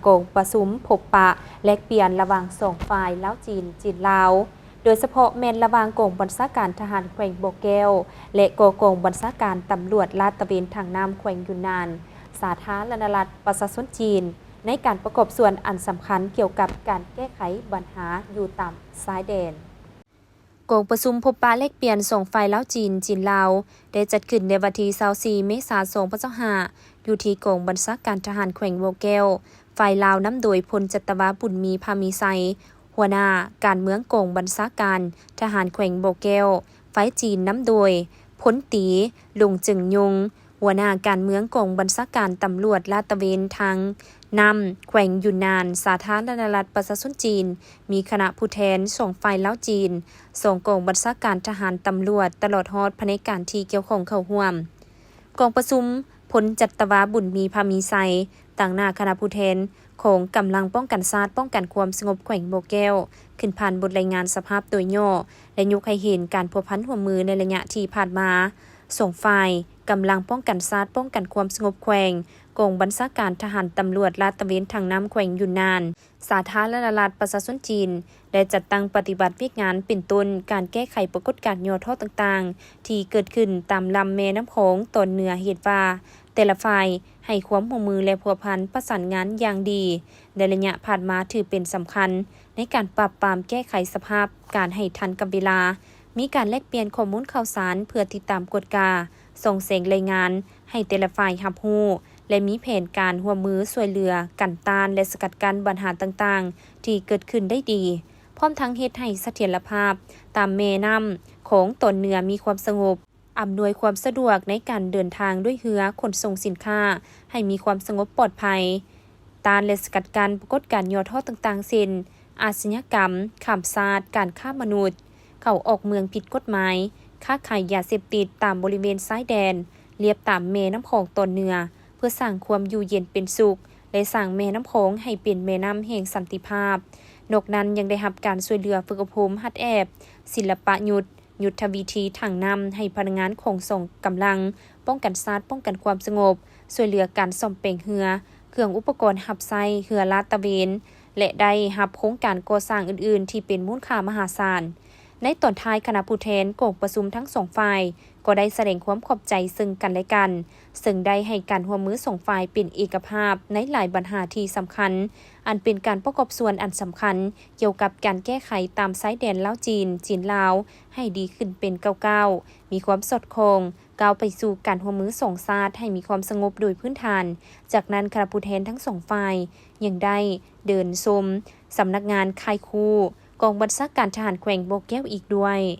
โกงประชุมพบปะแลกเปลี่ยนระหว่างสองฝ่ายลาวจีนลาวโดยเฉพาะแม่นระหว่างกองบัญชาการทหารแขวงโบเกลและกองบัญชาการตำรวจลาดตระเวนทางน้ำแขวงยูนนานสาธารณรัฐประชาชนจีนในการประกอบส่วนอันสำคัญเกี่ยวกับการแก้ไขปัญหาอยู่ตามชายแดนกองประชุมพบปะแลกเปลี่ยน2ฝ่ายลาวจีนลาวได้จัดขึ้นในวันที่24เมษายน2565อยู่ที่กองบัญชาการทหารแขวงโบเกลฝ่ายลาวนำโดยพลจัตวาบุญมีพามีไซหัวหน้าการเมืองกองบัญชาการทหารแขวงโบเกลฝ่ายจีนนำโดยพลตีหลงจึงยงหัวหน้าการเมืองกองบัญชาการตำรวจลาดตระเวนทางนำแขวงยูนนานสาธารณรัฐประชาชนจีนมีคณะผู้แทน2ฝ่ายลาวจีนกองบัญชาการทหารตำรวจตลอดฮอดแผนกการที่เกี่ยวข้องเข้าร่วมกองประชุมพลจัตวาบุญมีพามีไซต่างหน้าคณะผู้แทนของกำลังป้องกันชาติป้องกันความสงบแขวงโบเกลขึ้นผ่านบทรายงานสภาพโดยย่อและยกให้เห็นการพัวพันหัวมือในระยะที่ผ่านมาส่งฝ่ายกำลังป้องกันชาติป้องกันความสงบแขวงกองบัญชาการทหารตำรวจลาดตระเวนทางน้ำแขวงยูนนานสาธารณรัฐประชาชนจีนได้จัดตั้งปฏิบัติวิกงานเป็นต้นการแก้ไขปรากฏการณ์ย่อท่อต่างๆที่เกิดขึ้นตามลำแม่น้ำโขงตอนเหนือเหตุว่าแต่ละฝ่ายให้ความร่วมมือและพัวพันประสานงานอย่างดีในระยะผ่านมาถือเป็นสำคัญในการปราบปรามแก้ไขสภาพการให้ทันกับเวลามีการแลกเปลี่ยนข้อมูลข่าวสารเพื่อติดตามกฎกาส่งเสียงรายงานให้แต่ละฝ่ายรับรู้และมีแผนการร่วมมือช่วยเหลือกันต้านและสกัดกั้นปัญหาต่างๆที่เกิดขึ้นได้ดีพร้อมทั้งเฮ็ดให้เสถียรภาพตามแม่น้ำของตนเหนือมีความสงบอำนวยความสะดวกในการเดินทางด้วยเรือขนส่งสินค้าให้มีความสงบปลอดภัยต้านและสกัดกั้นปรากฏการณ์ย่อท่อต่างๆเช่นอาชญากรรมข้ามชาติการค้ามนุษย์เข้าออกเมืองผิดกฎหมายค้าขายยาเสพติดตามบริเวณชายแดนเลียบตามแม่น้ำโขงตอนเหนือเพื่อสร้างความอยู่เย็นเป็นสุขและสร้างแม่น้ำโขงให้เป็นแม่น้ำแห่งสันติภาพนอกนั้นยังได้รับการช่วยเหลือฝึกอบรมหัดแอบศิลปะยุทธวิธีทางน้ำให้พนักงานขนส่งกำลังป้องกันชาติป้องกันความสงบช่วยเหลือการซ่อมแปลงเรือเครื่องอุปกรณ์หับไส้เรือลาดตระเวนและได้รับโครงการก่อสร้างอื่นๆที่เป็นมูลค่ามหาศาลในตอนท้ายคณะผู้แทนกองประชุมทั้งสองฝ่ายก็ได้แสดงความขอบใจซึ่งกันและกันซึ่งได้ให้การร่วมมือสองฝ่ายเป็นเอกภาพในหลายปัญหาที่สำคัญอันเป็นการประกอบส่วนอันสำคัญเกี่ยวกับการแก้ไขตามชายแดนลาวจีนลาวให้ดีขึ้นเป็นก้าวๆมีความสอดคล้องก้าวไปสู่การร่วมมือสองชาติให้มีความสงบโดยพื้นฐานจากนั้นคณะผู้แทนทั้งสองฝ่ายยังได้เดินชมสำนักงานค่ายคู่กองบัญชาการทหารแขวงโบเกลอีกด้วย